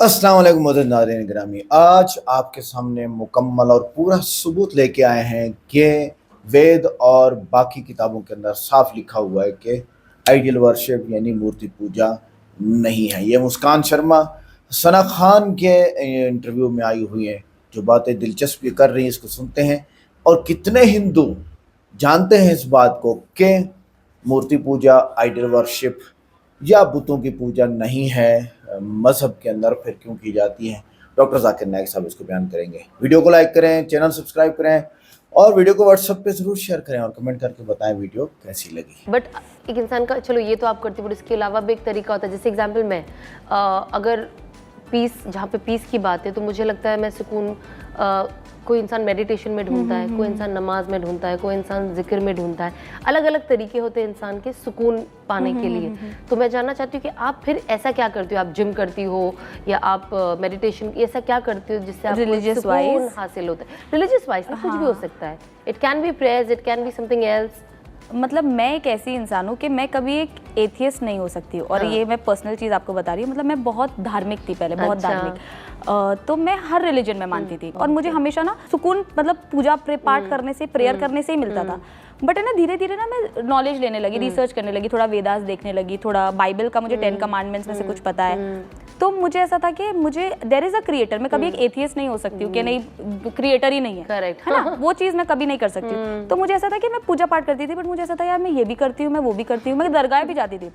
अस्सलाम वालेकुम मोअज़्ज़ज़ नाज़रीन गिरामी। आज आपके सामने मुकम्मल और पूरा सबूत लेके आए हैं कि वेद और बाकी किताबों के अंदर साफ लिखा हुआ है कि आइडियल वर्शिप यानी मूर्ति पूजा नहीं है। ये मुस्कान शर्मा सना खान के इंटरव्यू में आई हुई हैं, जो बातें दिलचस्प कर रही हैं, इसको सुनते हैं। और कितने हिंदू जानते हैं इस बात को कि मूर्ति पूजा, आइडल वर्शिप या बुतों की पूजा नहीं है, मज़हब के अंदर फिर क्यों की जाती है? डॉक्टर ज़ाकिर नाइक साहब इसको बयान करेंगे। वीडियो को लाइक करें, चैनल सब्सक्राइब करें और वीडियो को व्हाट्सएप पे ज़रूर शेयर करें और कमेंट करके बताएं वीडियो कैसी लगी। बट एक इंसान का, चलो ये तो आप करते हो, बट इसके अलावा भी एक तरीका होता है। जैसे एग्जांपल मैं अगर पीस, जहाँ पे पीस की बात है, तो मुझे लगता है मैं सुकून कोई इंसान मेडिटेशन में ढूंढता है, कोई इंसान नमाज में ढूंढता है, कोई इंसान जिक्र में ढूंढता है। अलग अलग तरीके होते हैं इंसान के सुकून पाने के लिए। तो मैं जानना चाहती हूँ कि आप फिर ऐसा क्या करती हो? आप जिम करती हो या आप मेडिटेशन, ऐसा क्या करती हो जिससे आपको सुकून हासिल होता है? रिलीजियस वाइज कुछ भी हो सकता है। It can be prayers, it can be something else. मतलब मैं एक ऐसी इंसान हूँ कि मैं कभी एक एथियस्ट नहीं हो सकती हूँ। और ये मैं पर्सनल चीज़ आपको बता रही हूँ। मतलब मैं बहुत धार्मिक थी पहले, बहुत धार्मिक। तो मैं हर रिलीजन में मानती थी और मुझे हमेशा ना सुकून मतलब पूजा पाठ करने से, प्रेयर करने से ही मिलता था। बट है ना, धीरे धीरे ना मैं नॉलेज लेने लगी, रिसर्च करने लगी, थोड़ा वेदास देखने लगी, थोड़ा बाइबल का मुझे 10 कमांडमेंट्स में से कुछ पता है। तो मुझे ऐसा था कि मुझे देयर इज अ क्रिएटर। मैं कभी एक एथियस्ट नहीं हो सकती हूँ कि नहीं, क्रिएटर ही नहीं है। करेक्ट है ना, वो चीज़ मैं कभी नहीं कर सकती हूँ। तो मुझे ऐसा था कि मैं पूजा पाठ करती थी, बट मुझे ऐसा था यार मैं ये भी करती हूँ, मैं वो भी करती हूँ, मैं दरगाह भी जाती थी।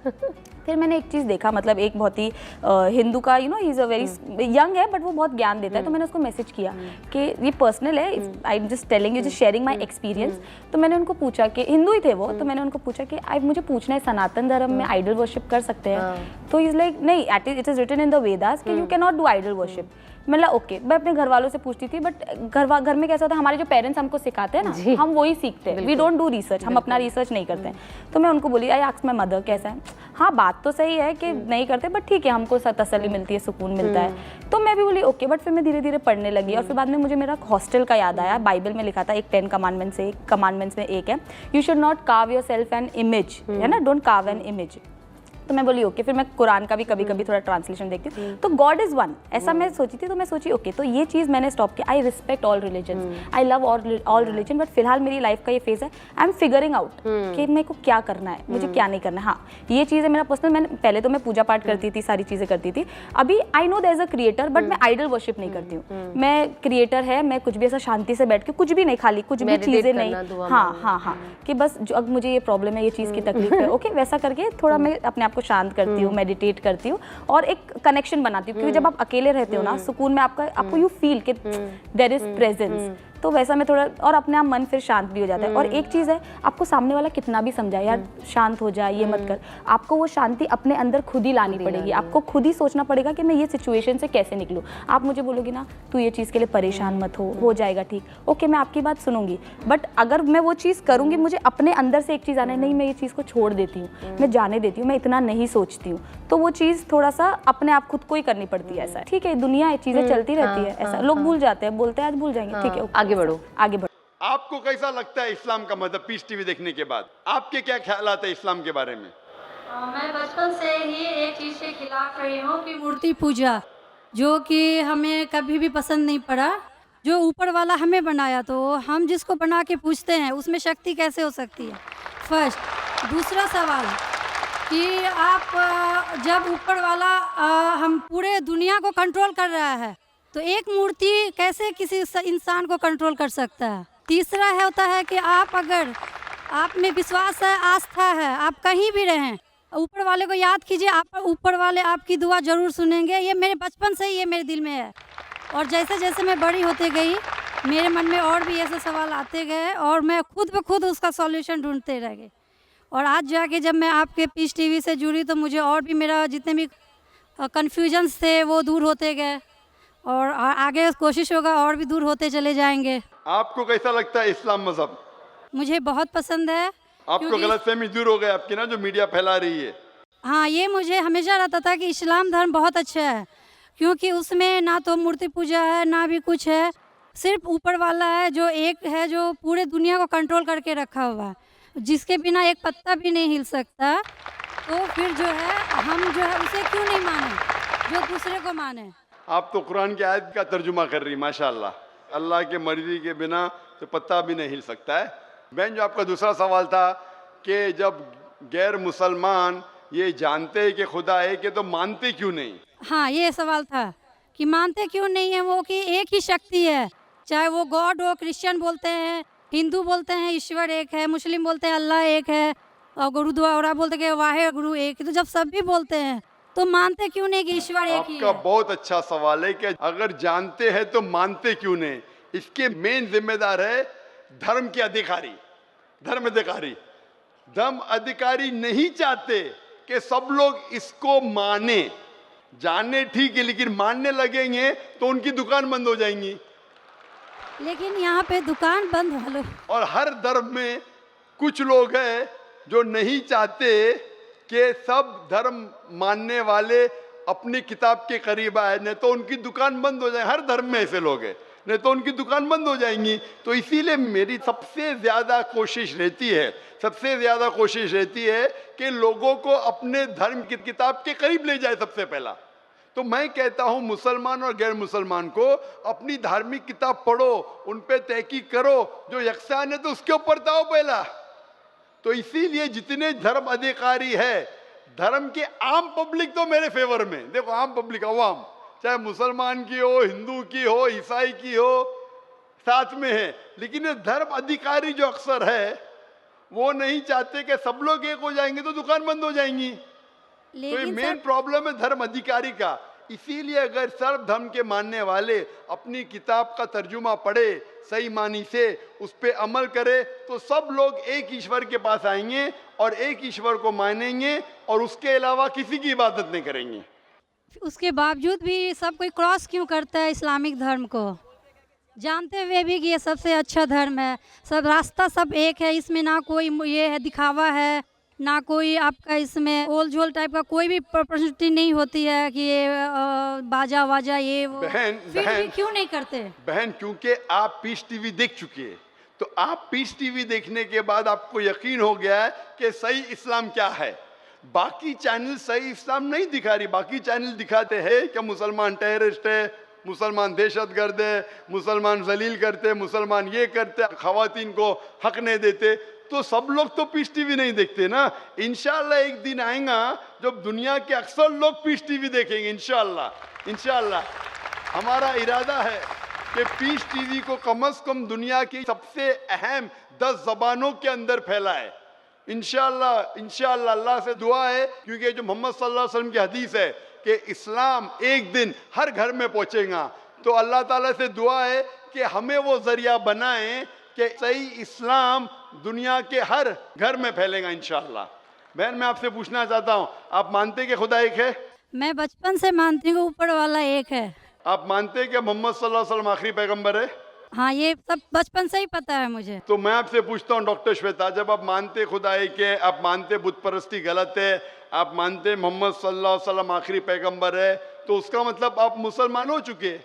फिर मैंने एक चीज़ देखा, मतलब एक बहुत ही हिंदू का, you know, he is a very young है बट वो बहुत ज्ञान देता है। तो मैंने उसको मैसेज किया कि ये पर्सनल है, I am just telling you, just sharing my experience. तो मैंने उनको पूछा कि हिंदू ही थे वो, तो मैंने उनको पूछा कि आई मुझे पूछना है, सनातन धर्म में आइडल वर्शिप कर सकते हैं? तो इज लाइक नहीं, it is written in the Vedas कि you can not do idol worship. मतलब ओके, मैं अपने घर वालों से पूछती थी, बट घर में कैसा होता है, हमारे जो पेरेंट्स हमको सिखाते हैं ना, हम वही सीखते हैं। वी डोंट डू रिसर्च, हम अपना रिसर्च नहीं करते हैं। तो मैं उनको बोली, आई आस्क्ड माय मदर कैसा है। हाँ, बात तो सही है कि नहीं करते, बट ठीक है, हमको तसल्ली मिलती है, सुकून मिलता है। तो मैं भी बोली ओके। बट फिर मैं धीरे धीरे पढ़ने लगी और फिर बाद में मुझे मेरा हॉस्टल का याद आया। बाइबल में लिखा था, एक 10 कमांडमेंट्स में एक है, you should not curve your self an image, है ना, डोंट कार्व एन इमेज। तो मैं बोली ओके। फिर मैं कुरान का भी कभी कभी थोड़ा ट्रांसलेशन देखती हूँ। तो गॉड इज वन, ऐसा मैं सोची थी। तो मैं सोची ओके, तो ये चीज़ मैंने स्टॉप किया। I respect all religion, I love all religion, but फिलहाल मेरी लाइफ का ये फेज है, आई एम फिगरिंग आउट कि मेरे को क्या करना है, मुझे क्या नहीं करना है। हाँ, ये चीज़ है मेरा पर्सनल। मैंने पहले तो मैं पूजा पाठ करती थी, सारी चीज़ें करती थी। अभी I know there is a creator, but मैं आइडल वर्शिप नहीं करती हूँ। मैं क्रिएटर है, मैं कुछ भी ऐसा शांति से बैठ के कुछ भी नहीं, खाली कुछ भी चीज़ें नहीं। हाँ, कि बस जो अब मुझे ये प्रॉब्लम है, ये चीज़ की तकलीफ है, ओके, वैसा करके थोड़ा मैं अपने आप को शांत करती हूँ, मेडिटेट करती हूँ और एक कनेक्शन बनाती हूँ। क्योंकि जब आप अकेले रहते हो ना, सुकून में आपको यू फील कि देयर इज प्रेजेंस। तो वैसा मैं थोड़ा, और अपने आप मन फिर शांत भी हो जाता है। और एक चीज़ है, आपको सामने वाला कितना भी समझाए, यार शांत हो जाए, ये मत कर, आपको वो शांति अपने अंदर खुद ही लानी पड़ेगी। आपको खुद ही सोचना पड़ेगा कि मैं ये सिचुएशन से कैसे निकलूँ। आप मुझे बोलोगी ना, तू ये चीज़ के लिए परेशान मत हो जाएगा ठीक, ओके, मैं आपकी बात सुनूंगी। बट अगर मैं वो चीज़ करूँगी, मुझे अपने अंदर से एक चीज़ आना है, नहीं मैं ये चीज़ को छोड़ देती हूँ, मैं जाने देती हूँ, मैं इतना नहीं सोचती हूँ, तो वो चीज़ थोड़ा सा अपने आप खुद को ही करनी पड़ती है। ऐसा ठीक है, दुनिया है, चीज़ें चलती रहती है। ऐसा लोग भूल जाते हैं, बोलते हैं आज भूल जाएंगे, ठीक है, आगे बढ़ो, आगे बढ़ो। आपको कैसा लगता है इस्लाम का मज़हब पीस टीवी देखने के बाद? आपके क्या ख्यालात है इस्लाम के बारे में? मैं बचपन से ही एक चीज़ के खिलाफ रही हूँ कि मूर्ति पूजा, जो कि हमें कभी भी पसंद नहीं पड़ा। जो ऊपर वाला हमें बनाया, तो हम जिसको बना के पूछते हैं उसमें शक्ति कैसे हो सकती है, फर्स्ट। दूसरा सवाल कि आप जब ऊपर वाला हम पूरे दुनिया को कंट्रोल कर रहा है, तो एक मूर्ति कैसे किसी इंसान को कंट्रोल कर सकता है। तीसरा है होता है कि आप अगर आप में विश्वास है, आस्था है, आप कहीं भी रहें, ऊपर वाले को याद कीजिए, आप ऊपर वाले आपकी दुआ जरूर सुनेंगे। ये मेरे बचपन से ही ये मेरे दिल में है। और जैसे जैसे मैं बड़ी होते गई, मेरे मन में और भी ऐसे सवाल आते गए और मैं खुद ब खुद उसका सॉल्यूशन ढूंढते रह गई। और आज जाके जब मैं आपके पीस टीवी से जुड़ी, तो मुझे और भी मेरा जितने भी कन्फ्यूजन्स थे वो दूर होते गए और आगे कोशिश होगा और भी दूर होते चले जाएंगे। आपको कैसा लगता है इस्लाम मज़हब? मुझे बहुत पसंद है। आपको गलतफहमी दूर हो गई आपकी ना, जो मीडिया फैला रही है? हाँ, ये मुझे हमेशा रहता था कि इस्लाम धर्म बहुत अच्छा है, क्योंकि उसमें ना तो मूर्ति पूजा है, ना भी कुछ है, सिर्फ ऊपर वाला है जो एक है, जो पूरे दुनिया को कंट्रोल करके रखा हुआ है, जिसके बिना एक पत्ता भी नहीं हिल सकता। तो फिर जो है, हम जो है उसे क्यों नहीं माने, जो दूसरे को माने। आप तो कुरान की आयत का तर्जुमा कर रही माशाल्लाह। अल्लाह के मर्जी के बिना तो पत्ता भी नहीं हिल सकता है। बहन, जो आपका दूसरा सवाल था कि जब गैर मुसलमान ये जानते हैं कि खुदा है कि तो मानते क्यों नहीं? हाँ, ये सवाल था कि मानते क्यों नहीं है वो, कि एक ही शक्ति है, चाहे वो गॉड हो, क्रिश्चियन बोलते हैं, हिंदू बोलते हैं ईश्वर एक है, मुस्लिम बोलते हैं अल्लाह एक है, और गुरुद्वारा बोलते हैं कि वाहे गुरु एक है। तो जब सब भी बोलते हैं तो मानते क्यों नहीं कि ईश्वर एक ही आपका है? बहुत अच्छा सवाल है कि अगर जानते हैं तो मानते क्यों नहीं। इसके मेन जिम्मेदार है धर्म के अधिकारी, धर्म अधिकारी। धर्म अधिकारी नहीं चाहते कि सब लोग इसको माने। जाने ठीक है, लेकिन मानने लगेंगे तो उनकी दुकान बंद हो जाएंगी। लेकिन यहाँ पे दुकान बंद वालों, और हर धर्म में कुछ लोग हैं जो नहीं चाहते कि सब धर्म मानने वाले अपनी किताब के करीब आए, नहीं तो उनकी दुकान बंद हो जाए। हर धर्म में ऐसे लोग हैं, नहीं तो उनकी दुकान बंद हो जाएंगी। तो इसीलिए मेरी सबसे ज़्यादा कोशिश रहती है कि लोगों को अपने धर्म की किताब के करीब ले जाए सबसे पहला। तो मैं कहता हूं मुसलमान और गैर मुसलमान को अपनी धार्मिक किताब पढ़ो, उन पे तहकीक करो, जो यकसान है तो उसके ऊपर जाओ पहला। तो इसीलिए जितने धर्म अधिकारी है, धर्म के आम पब्लिक तो मेरे फेवर में, देखो आम पब्लिक, अवाम, चाहे मुसलमान की हो, हिंदू की हो, ईसाई की हो, साथ में है। लेकिन ये धर्म अधिकारी जो अक्सर है वो नहीं चाहते कि सब लोग एक हो जाएंगे तो दुकान बंद हो जाएंगी। तो ये लेकिन मेन सर प्रॉब्लम है धर्म अधिकारी का। इसीलिए अगर सर्व धर्म के मानने वाले अपनी किताब का तर्जुमा पढ़े, सही मानी से उस पे अमल करे, तो सब लोग एक ईश्वर के पास आएंगे और एक ईश्वर को मानेंगे और उसके अलावा किसी की इबादत नहीं करेंगे। उसके बावजूद भी सब कोई क्रॉस क्यों करता है इस्लामिक धर्म को, जानते हुए भी कि ये सबसे अच्छा धर्म है, सब रास्ता सब एक है, इसमें ना कोई ये है दिखावा है, ना कोई आपका इसमें ओल झोल टाइप का कोई भी प्रॉपर्टी नहीं होती है कि ये बाजा वाजा ये वो। फिर भी क्यों नहीं करते? बहन, क्योंकि आप पीस टीवी देख चुकी है, तो आप पीस टीवी देखने के बाद आपको यकीन हो गया है कि सही इस्लाम क्या है। बाकी चैनल सही इस्लाम नहीं दिखा रही। बाकी चैनल दिखाते हैं कि मुसलमान टेररिस्ट है, मुसलमान दहशतगर्द है, मुसलमान जलील करते, मुसलमान ये करते, खवातीन को हक नहीं देते। तो सब लोग तो पीस टीवी नहीं देखते ना। इंशाल्लाह एक दिन आएगा जब दुनिया के अक्सर लोग पीस टीवी देखेंगे। इंशाल्लाह हमारा इरादा है कि पीस टीवी को कम से कम दुनिया की सबसे अहम 10 ज़बानों के अंदर फैलाए। इंशाल्लाह अल्लाह से दुआ है, क्योंकि जो मोहम्मद सल्लल्लाहु अलैहि वसल्लम की हदीस है कि इस्लाम एक दिन हर घर में पहुंचेगा। तो अल्लाह ताला से दुआ है कि हमें वो जरिया बनाएं कि सही इस्लाम दुनिया के हर घर में फैलेगा इंशाल्लाह। बहन, मैं आपसे पूछना चाहता हूँ, आप मानते कि खुदा एक है? मैं बचपन से मानती हूँ ऊपर वाला एक है। आप मानते हैं कि मोहम्मद सल्लल्लाहु अलैहि वसल्लम आखिरी पैगंबर है? हाँ, ये सब बचपन से ही पता है मुझे। तो मैं आपसे पूछता हूँ डॉक्टर श्वेता, जब आप मानते खुदा एक है, आप मानते बुत परस्ती गलत है, आप मानते मोहम्मद सल्लल्लाहु अलैहि वसल्लम आखिरी पैगंबर है, तो उसका मतलब आप मुसलमान हो चुके हैं।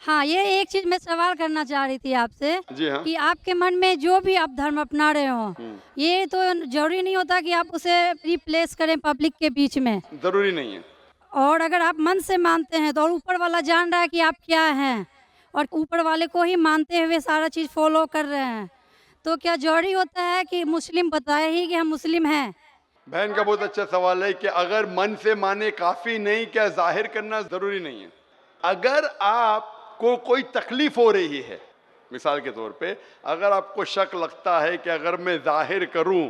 हाँ, ये एक चीज मैं सवाल करना चाह रही थी आपसे जी हाँ। कि आपके मन में जो भी आप धर्म अपना रहे हो, ये तो जरूरी नहीं होता कि आप उसे रिप्लेस करें पब्लिक के बीच में। जरूरी नहीं है। और अगर आप मन से मानते हैं तो, और ऊपर वाला जान रहा है कि आप क्या हैं, और ऊपर वाले को ही मानते हुए सारा चीज़ फॉलो कर रहे हैं, तो क्या जरूरी होता है कि मुस्लिम बताए ही कि हम मुस्लिम हैं? बहन का बहुत अच्छा सवाल है कि अगर मन से माने काफ़ी नहीं, क्या जाहिर करना ज़रूरी नहीं है? अगर आपको कोई तकलीफ हो रही है, मिसाल के तौर पे अगर आपको शक लगता है कि अगर मैं जाहिर करूं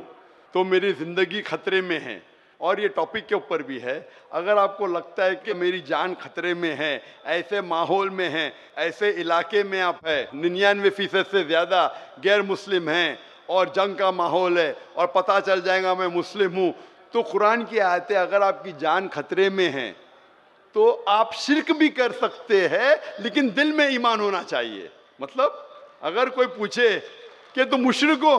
तो मेरी ज़िंदगी खतरे में है, और ये टॉपिक के ऊपर भी है, अगर आपको लगता है कि मेरी जान खतरे में है, ऐसे माहौल में है, ऐसे इलाके में आप है, 99% से ज़्यादा गैर मुस्लिम हैं और जंग का माहौल है और पता चल जाएगा मैं मुस्लिम हूँ, तो कुरान की आयतें, अगर आपकी जान खतरे में है तो आप शिर्क भी कर सकते हैं, लेकिन दिल में ईमान होना चाहिए। मतलब अगर कोई पूछे कि तुम मुशरिक हो,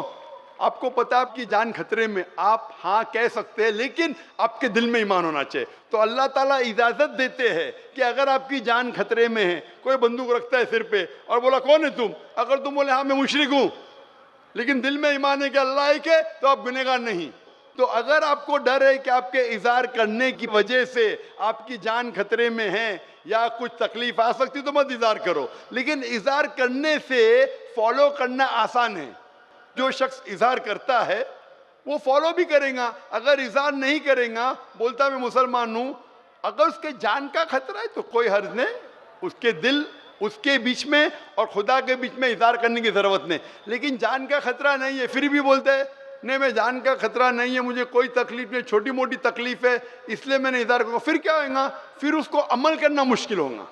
आपको पता है आपकी जान खतरे में, आप हाँ कह सकते हैं, लेकिन आपके दिल में ईमान होना चाहिए। तो अल्लाह ताला इजाज़त देते हैं कि अगर आपकी जान खतरे में है, कोई बंदूक रखता है सिर पे और बोला कौन है तुम, अगर तुम बोले हाँ मैं मुशरिक हूँ, लेकिन दिल में ईमान है कि अल्लाह एक है, तो आप गुनहगार नहीं। तो अगर आपको डर है कि आपके इज़हार करने की वजह से आपकी जान खतरे में है, या कुछ तकलीफ आ सकती तो मत इज़हार करो, लेकिन इज़हार करने से फॉलो करना आसान है। जो शख्स इज़हार करता है वो फॉलो भी करेगा, अगर इज़हार नहीं करेगा, बोलता मैं मुसलमान हूँ, अगर उसके जान का खतरा है तो कोई हर्ज नहीं, उसके दिल उसके बीच में और खुदा के बीच में इज़हार करने की ज़रूरत नहीं। लेकिन जान का खतरा नहीं है फिर भी बोलते हैं नहीं मैं जान का खतरा नहीं है, मुझे कोई तकलीफ नहीं, छोटी मोटी तकलीफ है इसलिए मैंने इज़हार करूँगा, फिर क्या होगा, फिर उसको अमल करना मुश्किल होगा।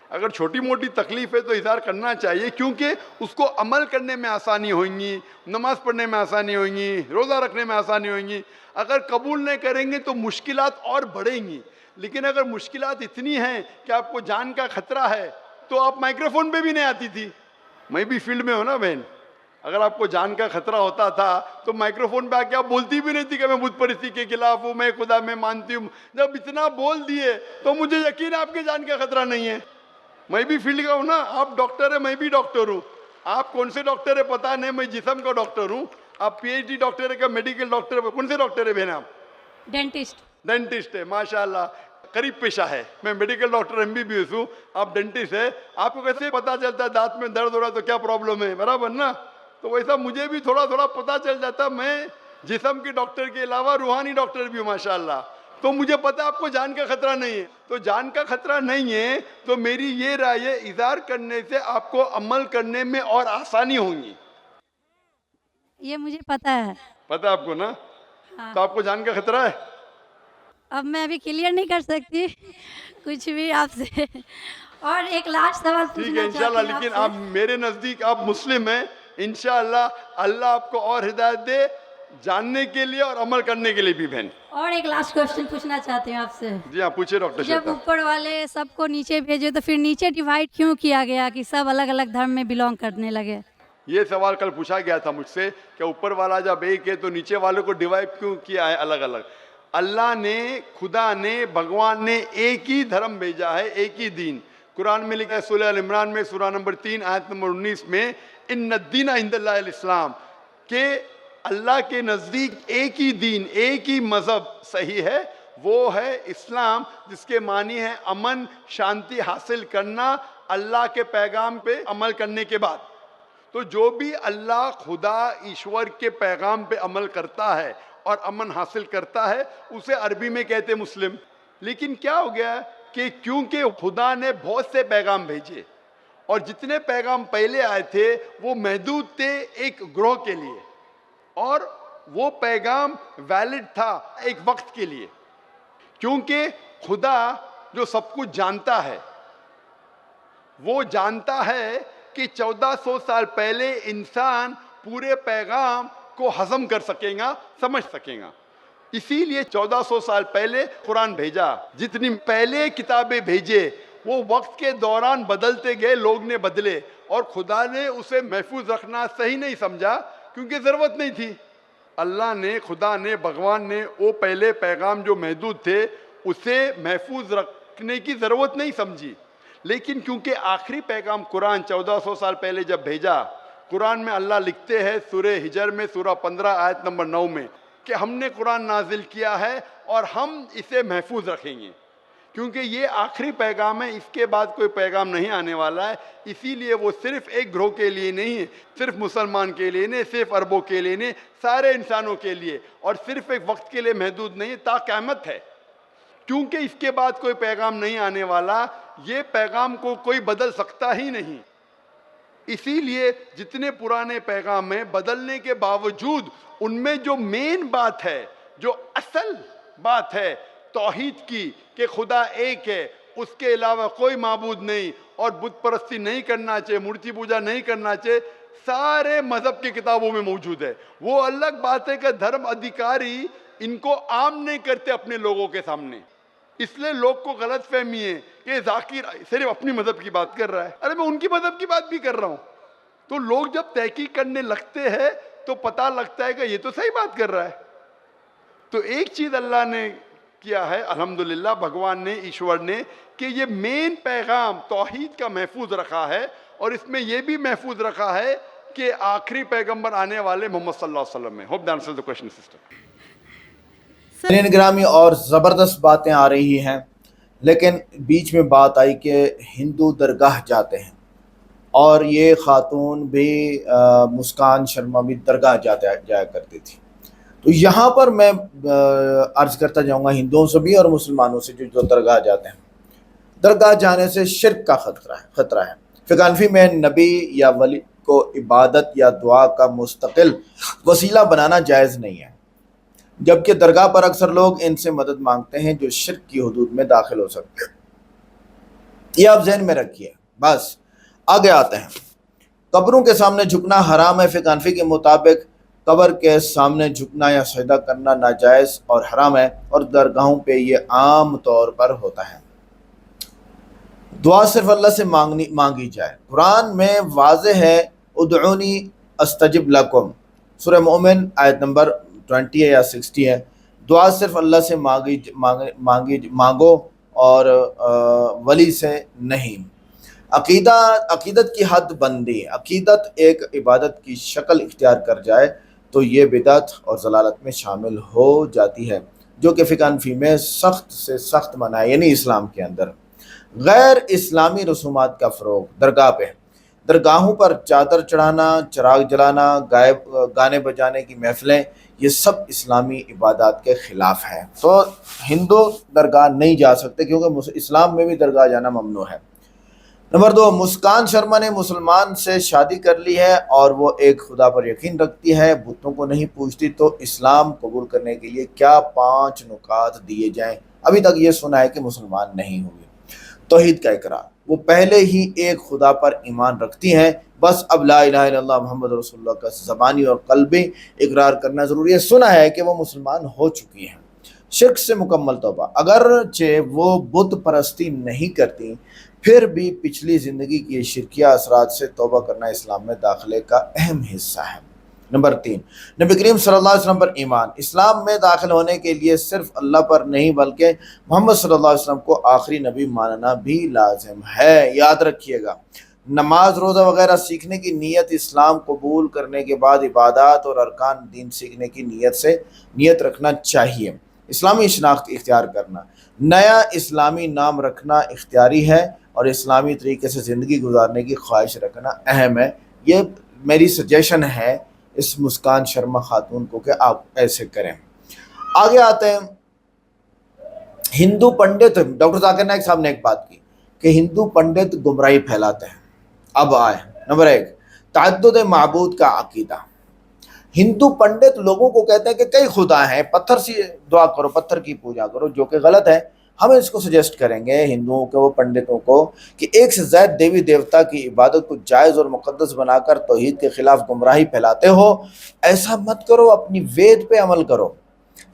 अगर छोटी मोटी तकलीफ है तो इज़हार करना चाहिए, क्योंकि उसको अमल करने में आसानी होगी, नमाज पढ़ने में आसानी होगी, रोज़ा रखने में आसानी होगी। अगर कबूल नहीं करेंगे तो मुश्किलात और बढ़ेंगी। लेकिन अगर मुश्किलात इतनी हैं कि आपको जान का खतरा है तो आप माइक्रोफोन पे भी नहीं आती थी। मैं भी फील्ड में हूँ ना बहन, अगर आपको जान का खतरा होता था तो माइक्रोफोन पे आके आप बोलती भी नहीं थी कि मैं बुत परिस्थिति के खिलाफ हूँ, मैं खुदा में मानती हूँ। जब इतना बोल दिए तो मुझे यकीन है आपके जान का खतरा नहीं है। मैं भी फील्ड का हूँ ना, आप डॉक्टर है मैं भी डॉक्टर हूँ। आप कौन से डॉक्टर है पता नहीं, मैं जिस्म का डॉक्टर हूँ, आप PhD डॉक्टर है क्या, मेडिकल डॉक्टर है, कौन से डॉक्टर है बहन आप? डेंटिस्ट। डेंटिस्ट है, माशाल्लाह करीब पेशा है। मैं मेडिकल डॉक्टर MBBS हूँ, आप डेंटिस्ट है। आपको कैसे पता चलता है दांत में दर्द हो रहा है तो क्या प्रॉब्लम है, बराबर ना? तो वैसा मुझे भी थोड़ा थोड़ा पता चल जाता। मैं जिस्म के डॉक्टर के अलावा रूहानी डॉक्टर भी हूँ माशाल्लाह। तो मुझे पता आपको जान का खतरा नहीं है, तो जान का खतरा नहीं है तो मेरी ये राय है इज़हार करने से आपको अमल करने में और आसानी होगी। ये मुझे पता है। पता है आपको ना? हाँ। तो आपको जान का खतरा है? अब मैं अभी क्लियर नहीं कर सकती कुछ भी आपसे। और एक लास्ट सवाल ठीक है पूछना इंशाल्लाह, चाहती हूँ लेकिन आपसे। आप मेरे नज़दीक आप मुस्लिम हैं, इंशाल्लाह अल्लाह आपको और हिदायत दे जानने के लिए और अमल करने के लिए भी बहन। और एक लास्ट क्वेश्चन पूछना चाहती हूँ आपसे। जी हाँ पूछिए डॉक्टर जब श्वेता। ऊपर वाले सबको नीचे भेजे तो फिर नीचे डिवाइड क्यों किया गया कि सब अलग अलग धर्म में बिलोंग करने लगे? ये सवाल कल पूछा गया था मुझसे कि ऊपर वाला जब एक है तो नीचे वालों को डिवाइड क्यों किया है अलग अलग? अल्लाह ने, खुदा ने, भगवान ने एक ही धर्म भेजा है, एक ही दीन। कुरान में लिखा है सूरह अल इमरान में सूरह नंबर 3 आयत नंबर 19 में, इन्ना दीना इंदल्लाहिल इस्लाम, के अल्लाह के नज़दीक एक ही दीन, एक ही मज़हब सही है, वो है इस्लाम, जिसके मानी है अमन शांति हासिल करना अल्लाह के पैगाम पे अमल करने के बाद। तो जो भी अल्लाह खुदा ईश्वर के पैगाम पे अमल करता है और अमन हासिल करता है उसे अरबी में कहते मुस्लिम। लेकिन क्या हो गया कि क्योंकि खुदा ने बहुत से पैगाम भेजे और जितने पैगाम पहले आए थे वो महदूद थे एक ग्रोह के लिए, और वो पैगाम वैलिड था एक वक्त के लिए, क्योंकि खुदा जो सब कुछ जानता है वो जानता है कि 1400 साल पहले इंसान पूरे पैगाम को हजम कर सकेगा, समझ सकेगा। इसीलिए 1400 साल पहले कुरान भेजा। जितनी पहले किताबें भेजे वो वक्त के दौरान बदलते गए, लोग ने बदले, और खुदा ने उसे महफूज रखना सही नहीं समझा क्योंकि ज़रूरत नहीं थी। अल्लाह ने, खुदा ने, भगवान ने वो पहले पैगाम जो महदूद थे उसे महफूज रखने की ज़रूरत नहीं समझी। लेकिन क्योंकि आखिरी पैगाम कुरान 1400 साल पहले जब भेजा, कुरान में अल्लाह लिखते हैं सूरह हिजर में सूरह 15 आयत नंबर 9 में कि हमने कुरान नाजिल किया है और हम इसे महफूज रखेंगे, क्योंकि ये आखिरी पैगाम है, इसके बाद कोई पैगाम नहीं आने वाला है। इसीलिए वो सिर्फ एक ग्रोह के लिए नहीं है, सिर्फ मुसलमान के लिए नहीं, सिर्फ अरबों के लिए नहीं, सारे इंसानों के लिए, और सिर्फ एक वक्त के लिए महदूद नहीं, ता क़यामत है। क्योंकि इसके बाद कोई पैगाम नहीं आने वाला, ये पैगाम को कोई बदल सकता ही नहीं। इसीलिए जितने पुराने पैगाम हैं, बदलने के बावजूद उनमें जो मेन बात है, जो असल बात है तौहीद की, कि खुदा एक है, उसके अलावा कोई माबूद नहीं, और बुत परस्ती नहीं करना चाहिए, मूर्ति पूजा नहीं करना चाहिए, सारे मजहब की किताबों में मौजूद है। वो अलग बात है कि धर्म अधिकारी इनको आम नहीं करते अपने लोगों के सामने, इसलिए लोग को गलत फहमी है कि जाकिर सिर्फ अपनी मजहब की बात कर रहा है। अरे मैं उनकी मजहब की बात भी कर रहा हूँ। तो लोग जब तहकीक करने लगते हैं तो पता लगता है कि ये तो सही बात कर रहा है। तो एक चीज़ अल्लाह ने किया है, अल्हम्दुलिल्लाह, भगवान ने, ईश्वर ने, कि ये मेन पैगाम तौहीद का महफूज रखा है, और इसमें यह भी महफूज रखा है कि आखिरी पैगंबर आने वाले मोहम्मद सल्लल्लाहु अलैहि वसल्लम है। Hope that answers the question sister. ग्रामी और ज़बरदस्त बातें आ रही हैं, लेकिन बीच में बात आई कि हिंदू दरगाह जाते हैं, और ये खातून भी मुस्कान शर्मा भी दरगाह जाया करती थी। तो यहाँ पर मैं अर्ज करता जाऊँगा हिंदुओं से भी और मुसलमानों से जो दरगाह जाते हैं, दरगाह जाने से शिर्क का खतरा है। फ़िकानफी में नबी या वली को इबादत या दुआ का मुस्तकिल वसीला बनाना जायज़ नहीं है, जबकि दरगाह पर अक्सर लोग इनसे मदद मांगते हैं जो शिर्क की हदूद में दाखिल हो सकते हैं। ये आप जहन में रखिए। बस आगे आते हैं। कब्रों के सामने झुकना हराम है। फ़िकानफी के मुताबिक कब्र के सामने झुकना या सजदा करना नाजायज़ और हराम है, और दरगाहों पे ये आम तौर पर होता है। दुआ सिर्फ अल्लाह से मांगी जाए। कुरान में वाज़ेह है, उदऊनी अस्तजिब लकुम, सूरह मोमिन आयत नंबर 20 है या 60 है। दुआ सिर्फ अल्लाह से मांगो और वली से नहीं। अकीदत की हद बंदी, अकीदत एक इबादत की शक्ल इख्तियार कर जाए तो ये बिदअत और ज़लालत में शामिल हो जाती है, जो कि फ़िकानफी में सख्त से सख्त मना है, यानी इस्लाम के अंदर। गैर इस्लामी रसूमात का फ़रोग़ दरगाह पे, दरगाहों पर चादर चढ़ाना, चिराग जलाना, गाने बजाने की महफ़िलें, ये सब इस्लामी इबादत के ख़िलाफ़ है। तो हिंदू दरगाह नहीं जा सकते, क्योंकि इस्लाम में भी दरगाह जाना ममनू है। नंबर 2, मुस्कान शर्मा ने मुसलमान से शादी कर ली है और वो एक खुदा पर यकीन रखती है, बुतों को नहीं पूजती, तो इस्लाम कबूल करने के लिए क्या 5 नुकात दिए जाएं? अभी तक ये सुना है कि मुसलमान नहीं हुई। तौहीद का इकरार, वो पहले ही एक खुदा पर ईमान रखती हैं, बस अब ला इलाहा इल्लल्लाह मुहम्मद रसूलुल्लाह का ज़बानी और क़ल्बी इकरार करना ज़रूरी है। सुना है कि वो मुसलमान हो चुकी हैं। शिर्क से मुकम्मल तौबा, अगरचे वो बुत परस्ती नहीं करती, फिर भी पिछली ज़िंदगी की शिरकिया असरात से तौबा करना इस्लाम में दाखिले का अहम हिस्सा है। नंबर 3, नबी करीम सल्लल्लाहु अलैहि वसल्लम पर ईमान, इस्लाम में दाखिल होने के लिए सिर्फ अल्लाह पर नहीं बल्कि मोहम्मद सल्लल्लाहु अलैहि वसल्लम को आखिरी नबी मानना भी लाजिम है। याद रखिएगा, नमाज, रोज़ा वगैरह सीखने की नीयत इस्लाम कबूल करने के बाद इबादत और अरकान दीन सीखने की नीयत रखना चाहिए। इस्लामी शनाख्त इख्तियार करना, नया इस्लामी नाम रखना इख्तियारी है और इस्लामी तरीके से ज़िंदगी गुजारने की ख्वाहिश रखना अहम है। ये मेरी सजेशन है इस मुस्कान शर्मा खातून को कि आप ऐसे करें। आगे आते हैं। हिंदू पंडित, डॉक्टर जाकिर नाइक साहब ने एक बात की कि हिंदू पंडित गुमराही फैलाते हैं। अब आए नंबर 1, तअद्दुद माबूद का अकीदा। हिंदू पंडित लोगों को कहते हैं कि कई खुदा हैं, पत्थर से दुआ करो, पत्थर की पूजा करो, जो कि गलत है। हम इसको सजेस्ट करेंगे हिंदुओं के वो पंडितों को कि एक से ज़्यादा देवी देवता की इबादत को जायज़ और मुक़द्दस बनाकर तौहीद के ख़िलाफ़ गुमराही फैलाते हो, ऐसा मत करो, अपनी वेद पे अमल करो।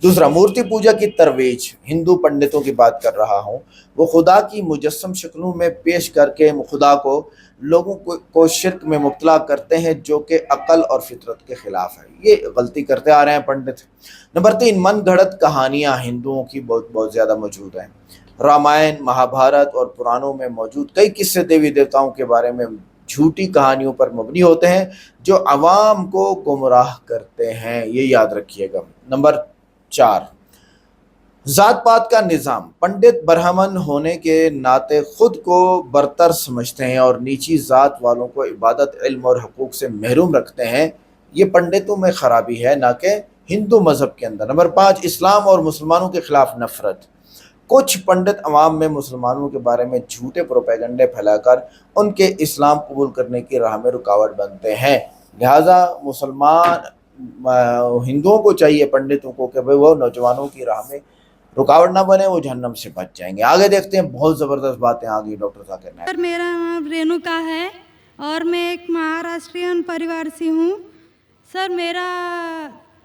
दूसरा, मूर्ति पूजा की तरवीज, हिंदू पंडितों की बात कर रहा हूँ, वो खुदा की मुजस्सम शक्लों में पेश करके खुदा को लोगों को शिर्क में मुब्तला करते हैं, जो कि अक़ल और फितरत के ख़िलाफ़ है। ये गलती करते आ रहे हैं पंडित। नंबर 3, मन गढ़ंत कहानियाँ हिंदुओं की बहुत ज़्यादा मौजूद हैं। रामायण, महाभारत और पुराणों में मौजूद कई किस्से देवी देवताओं के बारे में झूठी कहानियों पर मबनी होते हैं, जो अवाम को गुमराह करते हैं। ये याद रखिएगा। नंबर 4, ज़ात पात का निज़ाम, पंडित ब्राह्मण होने के नाते खुद को बरतर समझते हैं और नीची ज़ात वालों को इबादत, इल्म और हकूक़ से महरूम रखते हैं। ये पंडितों में ख़राबी है, ना कि हिंदू मज़हब के अंदर। नंबर 5, इस्लाम और मुसलमानों के ख़िलाफ़ नफ़रत। कुछ पंडित अवाम में मुसलमानों के बारे में झूठे प्रोपेगेंडे फैलाकर उनके इस्लाम कबूल करने की राह में रुकावट बनते हैं। लिहाजा हिंदुओं को चाहिए, पंडितों को, कि भाई वो नौजवानों की राह में रुकावट ना बने, वो जहन्नम से बच जाएंगे। आगे देखते हैं, बहुत ज़बरदस्त बातें आ गई डॉक्टर जाकिर नाइक। सर, मेरा नाम रेणुका है और मैं एक महाराष्ट्रियन परिवार से हूँ। सर, मेरा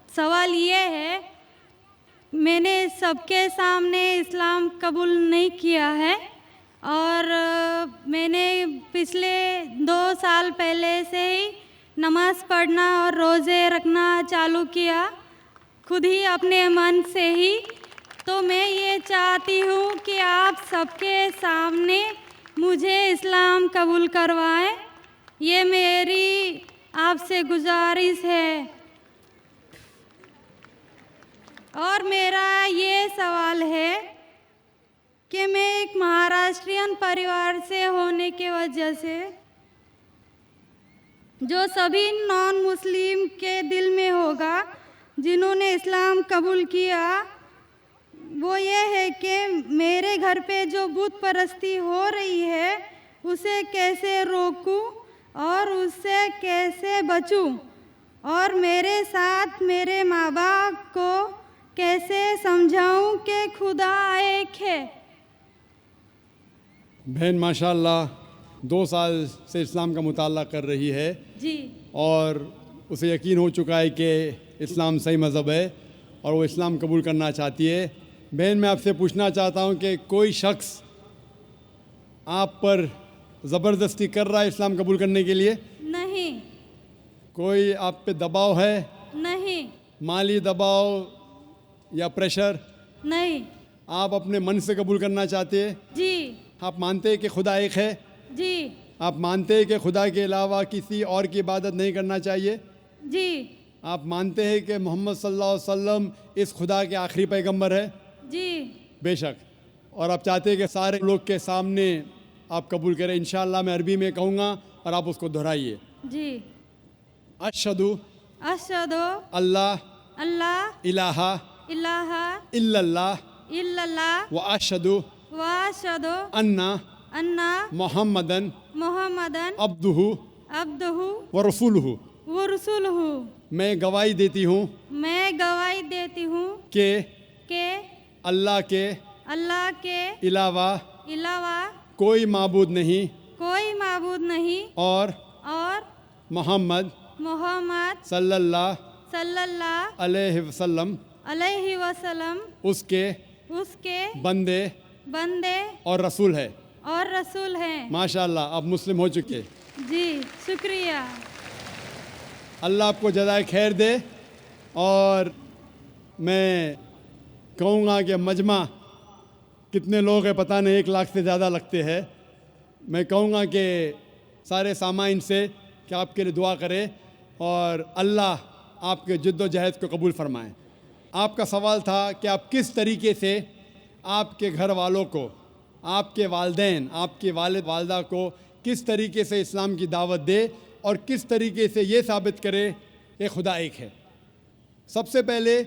सवाल ये है, मैंने सबके सामने इस्लाम कबूल नहीं किया है और मैंने पिछले 2 साल पहले से ही नमाज़ पढ़ना और रोज़े रखना चालू किया, खुद ही अपने मन से ही। तो मैं ये चाहती हूँ कि आप सबके सामने मुझे इस्लाम कबूल करवाएं, ये मेरी आपसे गुजारिश है। और मेरा ये सवाल है कि मैं एक महाराष्ट्रियन परिवार से होने की वजह से जो सभी नॉन मुस्लिम के दिल में होगा जिन्होंने इस्लाम कबूल किया, वो ये है कि मेरे घर पे जो बुत परस्ती हो रही है उसे कैसे रोकूं और उससे कैसे बचूं, और मेरे साथ मेरे माँ बाप को कैसे समझाऊं कि खुदा एक है। बहन माशाल्लाह 2 साल से इस्लाम का मुताला कर रही है जी और उसे यकीन हो चुका है कि इस्लाम सही मज़हब है और वो इस्लाम कबूल करना चाहती है। बहन मैं आपसे पूछना चाहता हूँ कि कोई शख्स आप पर ज़बरदस्ती कर रहा है इस्लाम कबूल करने के लिए? नहीं, कोई आप पे दबाव है? नहीं, माली दबाव या प्रेशर? नहीं। आप अपने मन से कबूल करना चाहते हैं? जी आप मानते हैं कि खुदा एक है? जी आप मानते हैं कि खुदा के अलावा किसी और की इबादत नहीं करना चाहिए? जी आप मानते हैं कि मोहम्मद सल्लल्लाहु अलैहि वसल्लम इस खुदा के आखिरी पैगंबर है? जी बेशक। और आप चाहते हैं कि सारे लोग के सामने आप कबूल करें। इंशाअल्लाह मैं अरबी में कहूँगा और आप उसको दोहराइए। जी। अशहदु अशहदु अल्लाह अल्लाह इलाहा इलाहा इल्लल्लाह इल्लल्लाह व अशहदु व अशहदु अन्ना अन्ना मोहम्मदन मुहम्मदन अब्दुहु अब्दुहु व रसूलुहु। व रसूलुहु। मैं गवाही देती हूँ मैं गवाही देती हूँ कि अल्लाह के अलावा अलावा कोई माबूद नहीं कोई माबूद नहीं और मोहम्मद सल्लल्लाहु अलैहि वसल्लम उसके बंदे और रसूल है। हैं। माशाल्लाह आप मुस्लिम हो चुके। जी शुक्रिया। अल्लाह आपको जज़ाए खैर दे। और मैं कहूँगा कि मजमा कितने लोग हैं पता नहीं, 1 लाख से ज़्यादा लगते हैं। मैं कहूँगा कि सारे सामाइन से कि आपके लिए दुआ करें और अल्लाह आपके जद्दोजहद को कबूल फरमाएं। आपका सवाल था कि आप किस तरीके से आपके घर वालों को, आपके वालदैन, आपके वालिद वालदा को किस तरीके से इस्लाम की दावत दे और किस तरीके से ये साबित करे कि खुदा एक है। सबसे पहले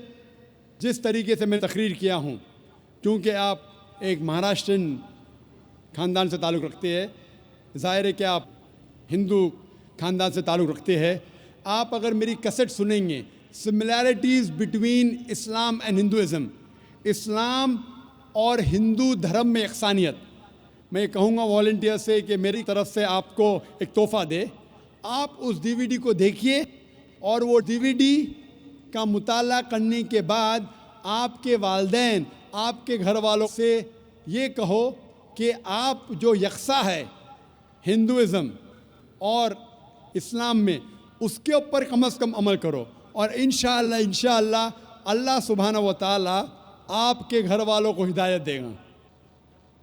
जिस तरीके से मैं तकरीर किया हूँ, क्योंकि आप एक महाराष्ट्रियन ख़ानदान से ताल्लुक़ रखते हैं, ज़ाहिर है कि आप हिंदू ख़ानदान से ताल्लुक़ रखते हैं। आप अगर मेरी कैसेट सुनेंगे similarities between Islam and Hinduism, Islam और हिंदू धर्म में यकसानियत, मैं कहूँगा वॉलंटियर से कि मेरी तरफ से आपको एक तोहफ़ा दे। आप उस डीवीडी को देखिए और वो डीवीडी का मुताला करने के बाद आपके वालदैन, आपके घर वालों से ये कहो कि आप जो यकसा है हिंदुइज़म और इस्लाम में, उसके ऊपर कम से कम अमल करो और इंशाअल्लाह अल्लाह सुब्हानहू व तआला आपके घर वालों को हिदायत देगा।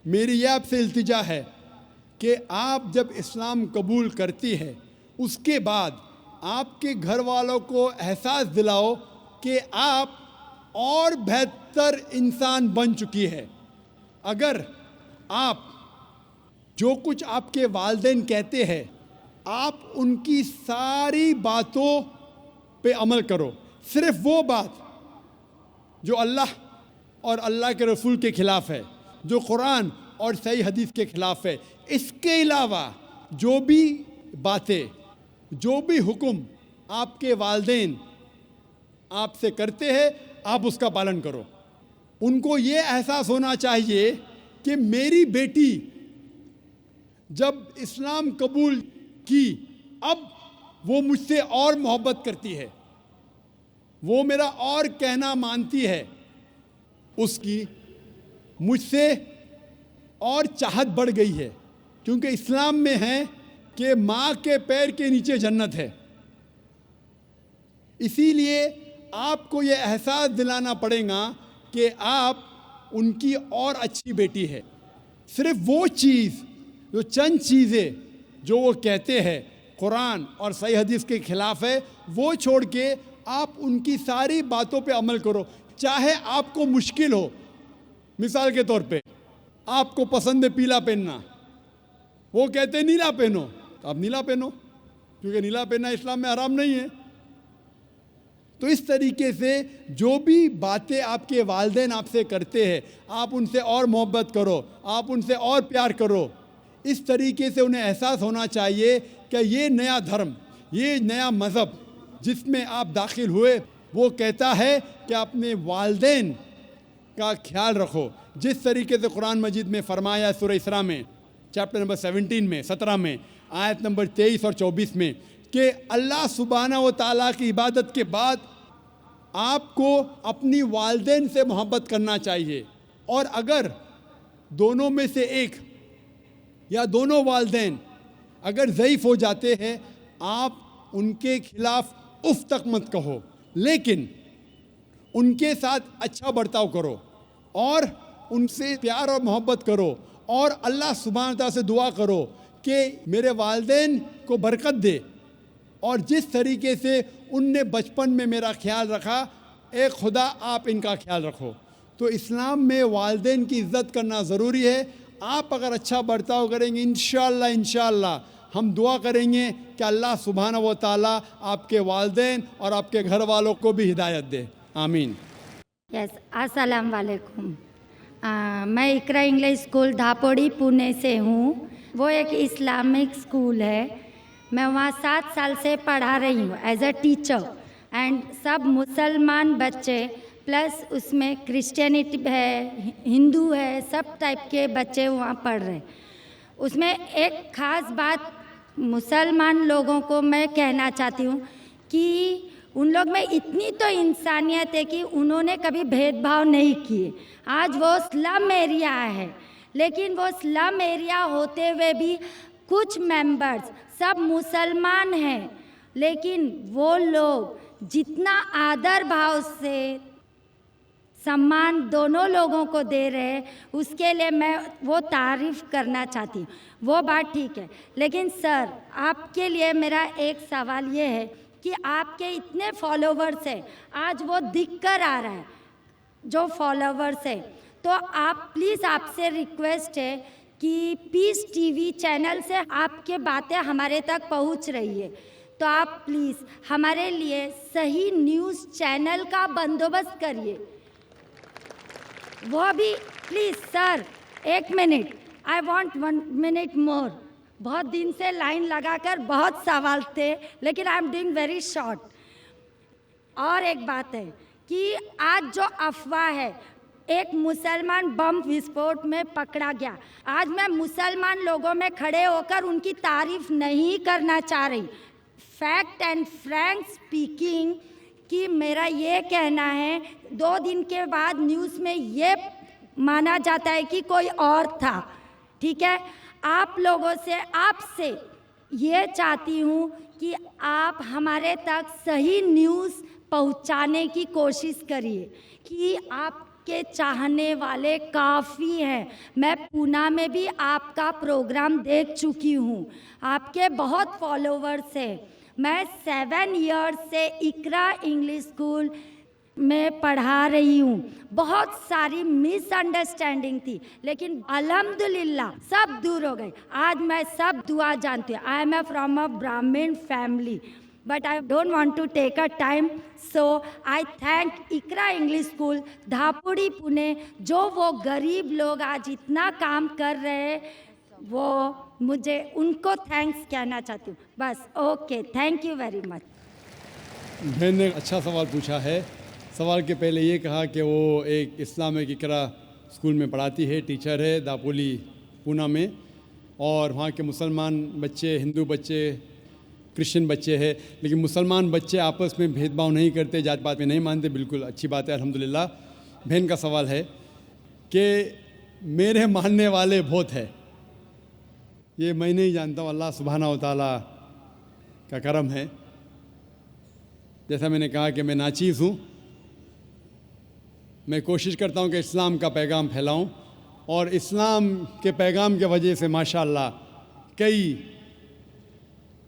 मेरी यह आपसे इल्तिजा है कि आप जब इस्लाम कबूल करती है उसके बाद आपके घर वालों को एहसास दिलाओ कि आप और बेहतर इंसान बन चुकी है। अगर आप जो कुछ आपके वालिदैन कहते हैं आप उनकी सारी बातों पे अमल करो, सिर्फ वो बात जो अल्लाह और अल्लाह के रसूल के ख़िलाफ़ है, जो कुरान और सही हदीस के ख़िलाफ़ है, इसके अलावा जो भी बातें, जो भी हुक्म आपके वालिदैन आपसे करते हैं आप उसका पालन करो। उनको ये एहसास होना चाहिए कि मेरी बेटी जब इस्लाम कबूल की अब वो मुझसे और मोहब्बत करती है, वो मेरा और कहना मानती है, उसकी मुझसे और चाहत बढ़ गई है। क्योंकि इस्लाम में है कि माँ के पैर के नीचे जन्नत है। इसीलिए आपको ये एहसास दिलाना पड़ेगा कि आप उनकी और अच्छी बेटी है। सिर्फ वो चीज़, जो चंद चीज़ें जो वो कहते हैं कुरान और सही हदीस के ख़िलाफ़ है, वो छोड़ के आप उनकी सारी बातों पे अमल करो, चाहे आपको मुश्किल हो। मिसाल के तौर पे आपको पसंद है पीला पहनना, वो कहते हैं नीला पहनो, तो आप नीला पहनो, क्योंकि नीला पहनना इस्लाम में हराम नहीं है। तो इस तरीके से जो भी बातें आपके वालिदैन आपसे करते हैं, आप उनसे और मोहब्बत करो, आप उनसे और प्यार करो। इस तरीके से उन्हें एहसास होना चाहिए कि ये नया धर्म, ये नया मज़हब जिसमें आप दाखिल हुए, वो कहता है कि अपने वालिदैन का ख्याल रखो। जिस तरीके से कुरान मजीद में फरमाया सूरह इसरा में चैप्टर नंबर 17 में आयत नंबर 23 और 24 में कि अल्लाह सुब्हाना व तआला की इबादत के बाद आपको अपनी वालिदैन से मोहब्बत करना चाहिए, और अगर दोनों में से एक या दोनों वालिदैन अगर ज़ईफ़ हो जाते हैं, आप उनके खिलाफ उफ तक मत कहो, लेकिन उनके साथ अच्छा बर्ताव करो और उनसे प्यार और मोहब्बत करो, और अल्लाह सुब्हानहू व तआला से दुआ करो कि मेरे वालिदैन को बरकत दे, और जिस तरीके से उनने बचपन में मेरा ख्याल रखा, ए खुदा आप इनका ख्याल रखो। तो इस्लाम में वालिदैन की इज़्ज़त करना ज़रूरी है। आप अगर अच्छा बर्ताव करेंगे, इंशाअल्लाह हम दुआ करेंगे कि अल्लाह सुब्हानहू व तआला आपके वालिदैन और आपके घर वालों को भी हिदायत दे। आमीन। यस, अस्सलाम वालेकुम। मैं इकरा इंग्लिश स्कूल धापोड़ी पुणे से हूँ। वो एक इस्लामिक स्कूल है। मैं वहाँ 7 साल से पढ़ा रही हूँ एज अ टीचर, एंड सब मुसलमान बच्चे प्लस उसमें क्रिश्चियनिटी है, हिंदू है, सब टाइप के बच्चे वहाँ पढ़ रहे हैं। उसमें एक ख़ास बात मुसलमान लोगों को मैं कहना चाहती हूँ कि उन लोग में इतनी तो इंसानियत है कि उन्होंने कभी भेदभाव नहीं किए। आज वो स्लम एरिया है, लेकिन वो स्लम एरिया होते हुए भी कुछ मेंबर्स सब मुसलमान हैं, लेकिन वो लोग जितना आदर भाव से सम्मान दोनों लोगों को दे रहे हैं, उसके लिए मैं वो तारीफ़ करना चाहती हूँ। वो बात ठीक है, लेकिन सर आपके लिए मेरा एक सवाल ये है कि आपके इतने फॉलोवर्स हैं, आज वो दिख कर आ रहा है जो फॉलोवर्स है, तो आप प्लीज़ आपसे रिक्वेस्ट है कि पीस टीवी चैनल से आपके बातें हमारे तक पहुंच रही है, तो आप प्लीज़ हमारे लिए सही न्यूज़ चैनल का बंदोबस्त करिए। वो भी please sir, 1 minute, I want 1 minute मोर। बहुत दिन से लाइन लगाकर बहुत सवाल थे, लेकिन I am doing very short. और एक बात है कि आज जो अफवाह है, एक मुसलमान बम विस्फोट में पकड़ा गया। आज मैं मुसलमान लोगों में खड़े होकर उनकी तारीफ नहीं करना चाह रही। फैक्ट एंड फ्रैंक स्पीकिंग कि मेरा ये कहना है, 2 दिन के बाद न्यूज़ में ये माना जाता है कि कोई और था। ठीक है, आप लोगों से, आपसे ये चाहती हूँ कि आप हमारे तक सही न्यूज़ पहुँचाने की कोशिश करिए कि आपके चाहने वाले काफ़ी हैं। मैं पूना में भी आपका प्रोग्राम देख चुकी हूँ, आपके बहुत फॉलोवर्स हैं। मैं 7 इयर्स से इकरा इंग्लिश स्कूल में पढ़ा रही हूँ। बहुत सारी मिसअंडरस्टैंडिंग थी, लेकिन अल्हम्दुलिल्लाह सब दूर हो गई। आज मैं सब दुआ जानती हूँ। I am from a Brahmin family, but I don't want to take a time, so I thank Iqra English school Dhapudi Pune, जो वो गरीब लोग आज इतना काम कर रहे हैं, वो मुझे उनको थैंक्स कहना चाहती हूँ। बस, okay, thank you very much. बहन ने अच्छा सवाल पूछा है। सवाल के पहले ये कहा कि वो एक इस्लामिक इकरा स्कूल में पढ़ाती है, टीचर है दापोली पूना में, और वहाँ के मुसलमान बच्चे, हिंदू बच्चे, क्रिश्चियन बच्चे हैं, लेकिन मुसलमान बच्चे आपस में भेदभाव नहीं करते, जात पात में नहीं मानते। बिल्कुल अच्छी बात है, अल्हम्दुलिल्लाह। बहन का सवाल है कि मेरे मानने वाले बहुत है, ये मैं नहीं जानता हूँ, अल्लाह सुब्हाना व तआला का करम है। जैसा मैंने कहा कि मैं नाचीज़ हूँ, मैं कोशिश करता हूँ कि इस्लाम का पैगाम फैलाऊँ, और इस्लाम के पैगाम के वजह से माशाअल्लाह कई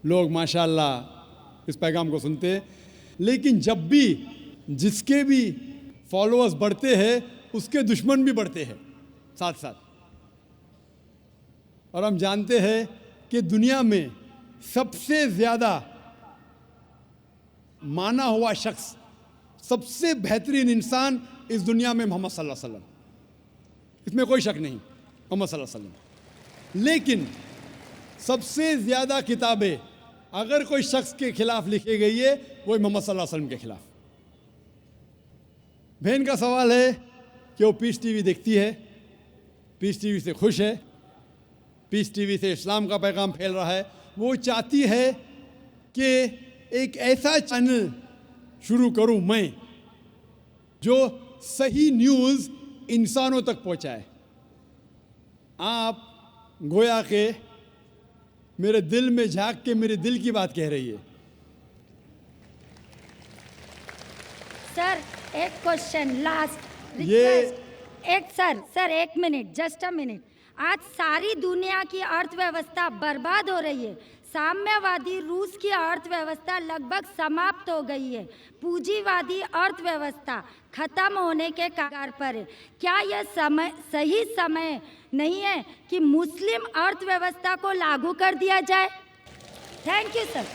लोग माशाअल्लाह इस पैगाम को सुनते हैं। लेकिन जब भी जिसके भी फॉलोअर्स बढ़ते हैं, उसके दुश्मन भी बढ़ते हैं साथ साथ। और हम जानते हैं कि दुनिया में सबसे ज़्यादा माना हुआ शख्स, सबसे बेहतरीन इंसान इस दुनिया में मोहम्मद सल्लल्लाहु अलैहि वसल्लम, इसमें कोई शक नहीं, मोहम्मद सल्लल्लाहु अलैहि वसल्लम। लेकिन सबसे ज़्यादा किताबें अगर कोई शख्स के खिलाफ लिखी गई है वो मोहम्मद सल्लल्लाहु अलैहि वसल्लम के खिलाफ। बहन का सवाल है कि वो पीस टीवी देखती है, पीस टीवी से खुश है, पीस टीवी से इस्लाम का पैगाम फैल रहा है। वो चाहती है कि एक ऐसा चैनल शुरू करूं मैं जो सही न्यूज़ इंसानों तक पहुंचाए। आप गोया के मेरे दिल में झांक के मेरे दिल की बात कह रही है। सर एक क्वेश्चन लास्ट ये- सर एक मिनट, जस्ट अ मिनट। आज सारी दुनिया की अर्थव्यवस्था बर्बाद हो रही है। साम्यवादी रूस की अर्थव्यवस्था लगभग समाप्त हो गई है। पूंजीवादी अर्थव्यवस्था खत्म होने के कगार पर है। क्या यह सही समय नहीं है कि मुस्लिम अर्थव्यवस्था को लागू कर दिया जाए? Thank you sir.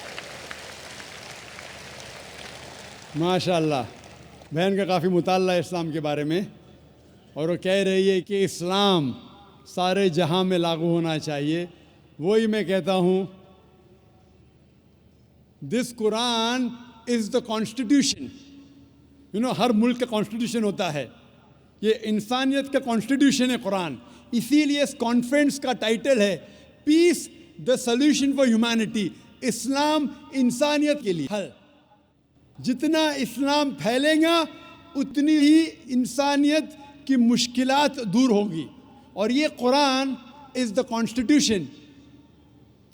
माशाअल्लाह, बहन का काफ़ी मुताल्ला है इस्लाम के बारे में, और वो कह रही है कि इस्लाम सारे जहां में लागू होना चाहिए। वही मैं कहता हूँ, this Quran is the constitution. हर मुल्क का कॉन्स्टिट्यूशन होता है, ये इंसानियत का कॉन्स्टिट्यूशन है कुरान। इसीलिए इस कॉन्फ्रेंस का टाइटल है peace the solution for humanity. Islam इंसानियत के लिए हल। जितना इस्लाम फैलेगा उतनी ही इंसानियत की मुश्किलात दूर होगी। और ये कुरान इज़ द कॉन्स्टिट्यूशन।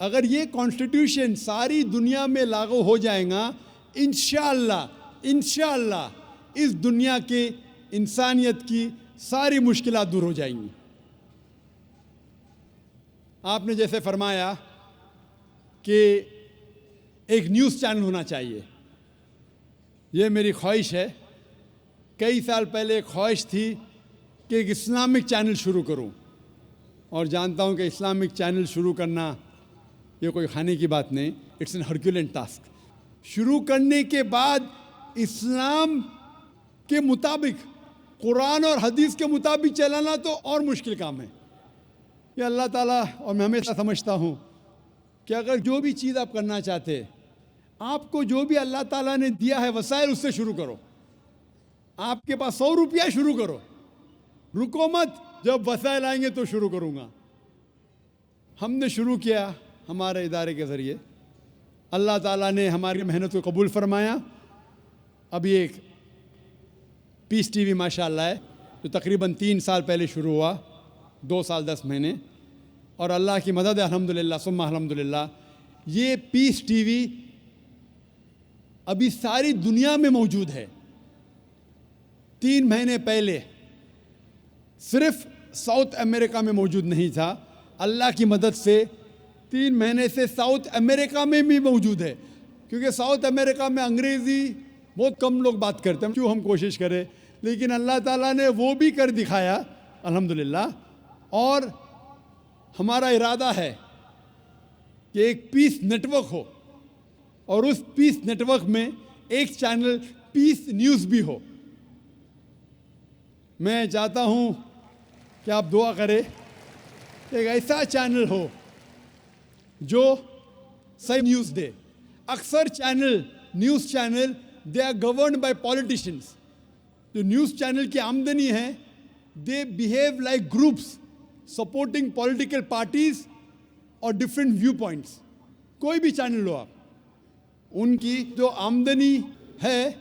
अगर ये कॉन्स्टिट्यूशन सारी दुनिया में लागू हो जाएगा, इंशाअल्लाह इस दुनिया के इंसानियत की सारी मुश्किलात दूर हो जाएंगी। आपने जैसे फरमाया कि एक न्यूज़ चैनल होना चाहिए, ये मेरी ख्वाहिश है। कई साल पहले एक ख्वाहिश थी कि एक इस्लामिक चैनल शुरू करूं, और जानता हूं कि इस्लामिक चैनल शुरू करना ये कोई खाने की बात नहीं, इट्स एन हरक्यूलेन टास्क। शुरू करने के बाद इस्लाम के मुताबिक, कुरान और हदीस के मुताबिक चलाना तो और मुश्किल काम है। ये अल्लाह ताला, और मैं हमेशा समझता हूँ कि अगर जो भी चीज़ आप करना चाहते, आपको जो भी अल्लाह ताला ने दिया है वसाइल, उससे शुरू करो। आपके पास 100 रुपया, शुरू करो, रुको मत, जब वसाइल आएंगे तो शुरू करूँगा। हमने शुरू किया हमारे इदारे के ज़रिए, अल्लाह ताला ने हमारी मेहनत को कबूल फरमाया। अभी एक पीस टीवी माशाअल्लाह है, जो तकरीबन 3 साल पहले शुरू हुआ, 2 साल 10 महीने, और अल्लाह की मदद है, अल्हम्दुलिल्लाह सुम्मा अल्हम्दुलिल्लाह। ये पीस टीवी अभी सारी दुनिया में मौजूद है। 3 महीने पहले सिर्फ साउथ अमेरिका में मौजूद नहीं था, अल्लाह की मदद से 3 महीने से साउथ अमेरिका में भी मौजूद है। क्योंकि साउथ अमेरिका में अंग्रेज़ी बहुत कम लोग बात करते हैं, क्यों हम कोशिश करें, लेकिन अल्लाह ताला ने वो भी कर दिखाया अल्हम्दुलिल्लाह। और हमारा इरादा है कि एक पीस नेटवर्क हो, और उस पीस नेटवर्क में एक चैनल पीस न्यूज़ भी हो। मैं चाहता हूँ कि आप दुआ करें, एक ऐसा चैनल हो जो सही न्यूज़ दे। अक्सर channel, news channel, they are governed by politicians. जो न्यूज़ चैनल की आमदनी है, they behave like groups supporting political parties और डिफरेंट व्यू पॉइंट्स। कोई भी चैनल लो आप, उनकी जो आमदनी है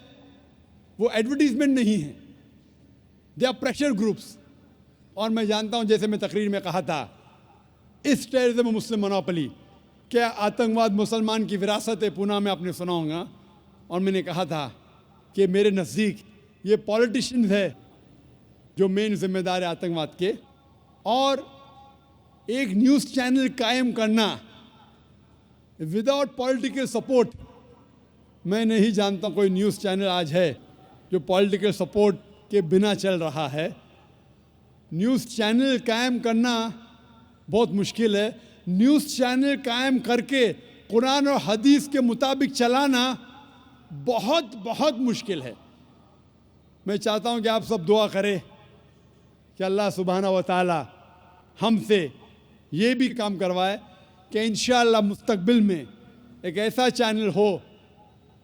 वो एडवर्टीजमेंट नहीं है, दे आर प्रेशर ग्रुप्स। और मैं जानता हूँ, जैसे मैं तकरीर में कहा था, इस टेररिज्म मुस्लिम मोनोपोली, क्या आतंकवाद मुसलमान की विरासत है, पूना में आपने सुना होगा। और मैंने कहा था कि मेरे नज़दीक ये पॉलिटिशियंस है जो मेन जिम्मेदार है आतंकवाद के। और एक न्यूज़ चैनल कायम करना विदाउट पॉलिटिकल सपोर्ट, मैं नहीं जानता कोई न्यूज़ चैनल आज है जो पॉलिटिकल सपोर्ट के बिना चल रहा है। न्यूज़ चैनल कायम करना बहुत मुश्किल है। न्यूज़ चैनल कायम करके कुरान और हदीस के मुताबिक चलाना बहुत बहुत मुश्किल है। मैं चाहता हूं कि आप सब दुआ करें कि अल्लाह सुब्हाना व तआला हमसे ये भी काम करवाए कि इंशाअल्लाह मुस्तकबिल में एक ऐसा चैनल हो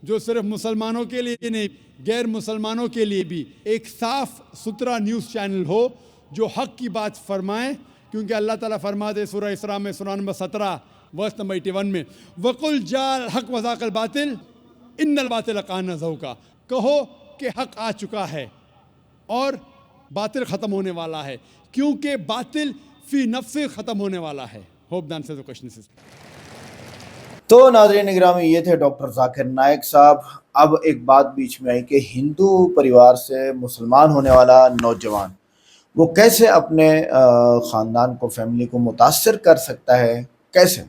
जो सिर्फ मुसलमानों के लिए नहीं, गैर मुसलमानों के लिए भी एक साफ सुथरा न्यूज़ चैनल हो जो हक़ की बात फरमाए। क्योंकि अल्लाह ताला फरमाते सूरह इसरा में सूरह नंबर 17 वर्स नंबर 81 में, वकुल जाल हक़ वज़ाक़ल बातिल इन्नल बातिल कान ज़हूक़ा, कहो कि हक़ आ चुका है और बातिल ख़त्म होने वाला है, क्योंकि बातिल फ़ी नफ्से ख़त्म होने वाला है। Hope the answer the question is. तो नाज़रीन निगरामी, ये थे डॉक्टर जाकिर नाइक साहब। अब एक बात बीच में आई कि हिंदू परिवार से मुसलमान होने वाला नौजवान वो कैसे अपने ख़ानदान को, फैमिली को मुतासर कर सकता है, कैसे?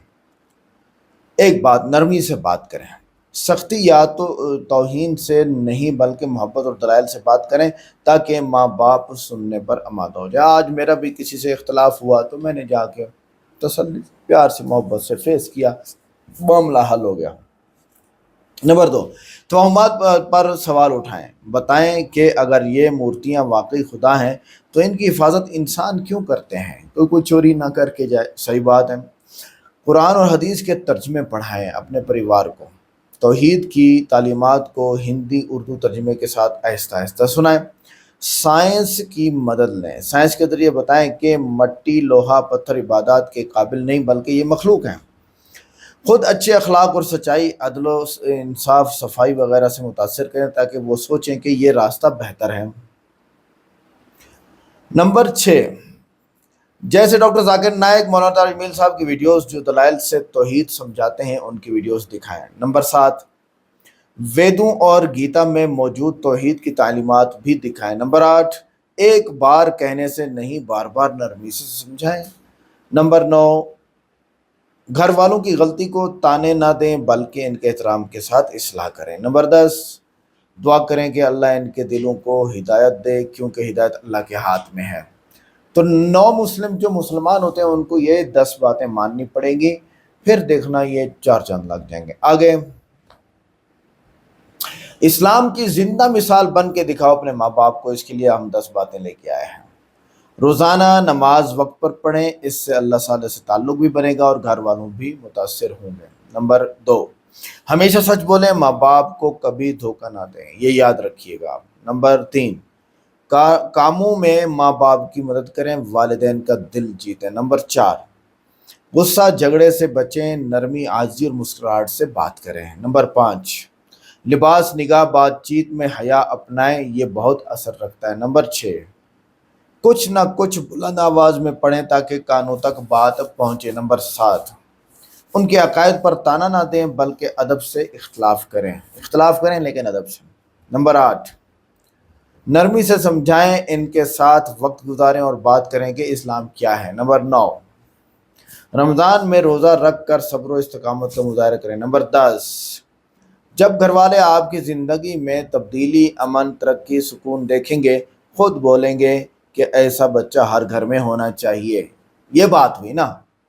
एक बात, नरमी से बात करें, सख्ती या तो तौहीन से नहीं बल्कि मोहब्बत और दलाइल से बात करें ताकि माँ बाप सुनने पर आमादा हो जाए। आज मेरा भी किसी से इख्तलाफ हुआ तो मैंने जाके तसल्ली प्यार से मोहब्बत से फेस किया, मामला हल हो गया। नंबर 2, तोहमात पर सवाल उठाएं, बताएं कि अगर ये मूर्तियां वाकई खुदा हैं तो इनकी हिफाजत इंसान क्यों करते हैं, कोई चोरी ना करके जाए। सही बात है। कुरान और हदीस के तर्जमे पढ़ाएं अपने परिवार को, तौहीद की तालीमात को हिंदी उर्दू तर्जमे के साथ आहिस्ता आहिस्ता सुनाएं। साइंस की मदद लें, साइंस के ज़रिए बताएं कि मट्टी, लोहा, पत्थर इबादत के काबिल नहीं बल्कि ये मखलूक हैं। खुद अच्छे अखलाक और सच्चाई, अदल इंसाफ, सफाई वगैरह से मुतासर करें ताकि वो सोचें कि ये रास्ता बेहतर है। नंबर 6, जैसे डॉक्टर जाकिर नाइक, मौलाना तारिक मील साहब की वीडियोस जो दलाइल से तौहीद समझाते हैं उनकी वीडियोस दिखाएं। नंबर 7, वेदों और गीता में मौजूद तौहीद की तालीमात भी दिखाएं। नंबर 8, एक बार कहने से नहीं बार बार नरमी से समझाएं। नंबर 9, घर वालों की गलती को ताने ना दें बल्कि इनके एहतराम के साथ इस्लाह करें। नंबर 10, दुआ करें कि अल्लाह इनके दिलों को हिदायत दे क्योंकि हिदायत अल्लाह के हाथ में है। तो नौ मुस्लिम जो मुसलमान होते हैं उनको ये 10 बातें माननी पड़ेंगी, फिर देखना ये 4 चांद लग जाएंगे। आगे, इस्लाम की जिंदा मिसाल बन के दिखाओ अपने माँ बाप को, इसके लिए हम 10 बातें लेके आए हैं। रोज़ाना नमाज वक्त पर पढ़ें, इससे अल्लाह ताला से ताल्लुक़ भी बनेगा और घर वालों भी मुतासर होंगे। नंबर 2, हमेशा सच बोलें, माँ बाप को कभी धोखा ना दें, ये याद रखिएगा आप। नंबर 3, कामों में माँ बाप की मदद करें, वालिदैन का दिल जीतें। नंबर 4, गुस्सा झगड़े से बचें, नरमी, आजिज़ी और मुस्कुराहट से बात करें। नंबर 5, लिबास, निगाह, बातचीत में हया अपनाएं, ये बहुत असर रखता है। नंबर 6, कुछ ना कुछ बुलंद आवाज़ में पढ़ें ताकि कानों तक बात पहुँचे। नंबर 7, उनके अकायद पर ताना ना दें बल्कि अदब से इख्तलाफ करें लेकिन अदब से। नंबर 8, नरमी से समझाएं, इनके साथ वक्त गुजारें और बात करें कि इस्लाम क्या है। नंबर 9, रमज़ान में रोज़ा रख कर सब्र व इस्तिकामत का मुजाहरा करें। नंबर 10, जब घर वाले आपकी ज़िंदगी में तब्दीली, अमन, तरक्की, सुकून देखेंगे, खुद बोलेंगे कि ऐसा बच्चा हर घर में होना चाहिए। ये बात हुई ना।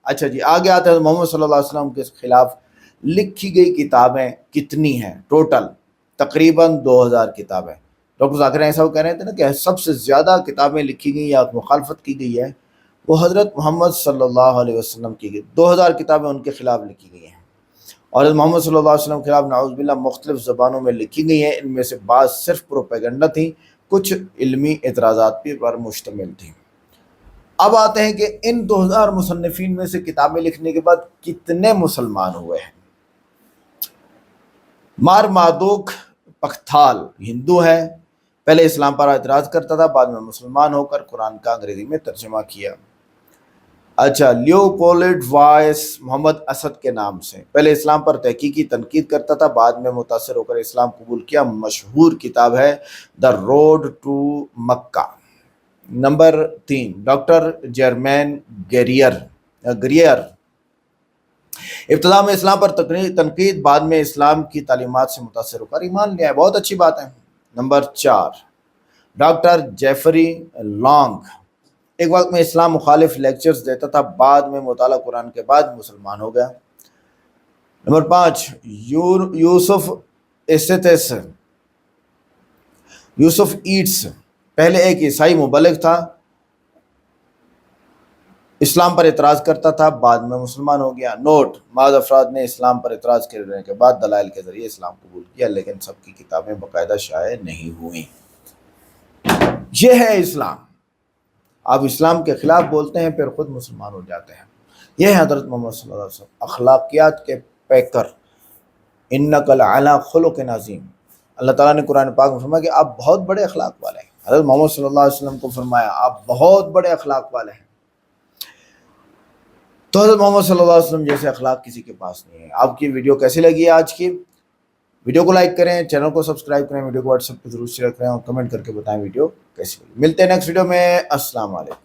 अच्छा जी, आगे आते हैं। मोहम्मद सल्लल्लाहु अलैहि वसल्लम के खिलाफ लिखी गई किताबें कितनी हैं? टोटल तकरीबन 2000 किताबें। डॉक्टर जाकिर नाइक साहब कह रहे थे ना कि सबसे ज़्यादा किताबें लिखी गई या मुखालफत की गई है वो हज़रत मोहम्मद सल्लल्लाहु अलैहि वसल्लम की गई। 2000 किताबें उनके खिलाफ लिखी गई हैं और मोहम्मद सल्लल्लाहु अलैहि वसल्लम के खिलाफ नाउज़ुबिल्लाह मुख्तलिफ़ ज़बानों में लिखी गई हैं। इनमें से बाज़ सिर्फ प्रोपेगेंडा थी, कुछ इल्मी एतराज़ात पर मुश्तमिल थी। अब आते हैं कि इन 2000 मुसन्निफीन में से किताबें लिखने के बाद कितने मुसलमान हुए हैं। मारदुक पख्ताल हिंदू है, पहले इस्लाम पर एतराज़ करता था, बाद में मुसलमान होकर कुरान का अंग्रेज़ी में तर्जुमा किया। अच्छा, लियोपोल्ड वाइस मोहम्मद असद के नाम से, पहले इस्लाम पर तहकीकी तनकीद करता था, बाद में मुतासर होकर इस्लाम कबूल किया। मशहूर किताब है the road to Mecca. Number 3, doctor जर्मैन गरियर, इब्तिदा में इस्लाम पर तनकीद, बाद में इस्लाम की तालीमात से मुतासर होकर ईमान लिया है। बहुत अच्छी बात है। नंबर 4, डॉक्टर जेफरी लॉन्ग, एक वक्त में इस्लाम मुखालिफ लेक्चर्स देता था, बाद में मुताला कुरान के बाद मुसलमान हो गया। नंबर 5, यूसुफ एसेतेस, यूसुफ ईट्स, पहले एक ईसाई मुबलिग था, इस्लाम पर एतराज़ करता था, बाद में मुसलमान हो गया। नोट, बाज़ अफराद ने इस्लाम पर एतराज़ करने के बाद दलाइल के ज़रिए इस्लाम कबूल किया, लेकिन सबकी किताबें बाकायदा शाये नहीं हुई। यह है इस्लाम। आप इस्लाम के ख़िलाफ़ बोलते हैं, फिर ख़ुद मुसलमान हो जाते हैं। यह है हज़रत मोहम्मद सल्लल्लाहु अलैहि वसल्लम, अखलाकियात के पैकर, इन्नका लअला खुलुक़िन अज़ीम। अल्लाह ताला ने कुरान पाक में फरमाया कि आप बहुत बड़े अखलाक वाले हैं। हज़रत मोहम्मद सल्लल्लाहु अलैहि वसल्लम को फरमाया आप बहुत बड़े अखलाक वाले हैं। तो हज़रत मोहम्मद सल्लल्लाहु अलैहि वसल्लम जैसे अखलाक किसी के पास नहीं है। आपकी वीडियो कैसी लगी है आज की? वीडियो को लाइक करें, चैनल को सब्सक्राइब करें, वीडियो को व्हाट्सएप पे जरूर शेयर करें और कमेंट करके बताएं वीडियो कैसी लगी। मिलते हैं नेक्स्ट वीडियो में। अस्सलाम वालेकुम।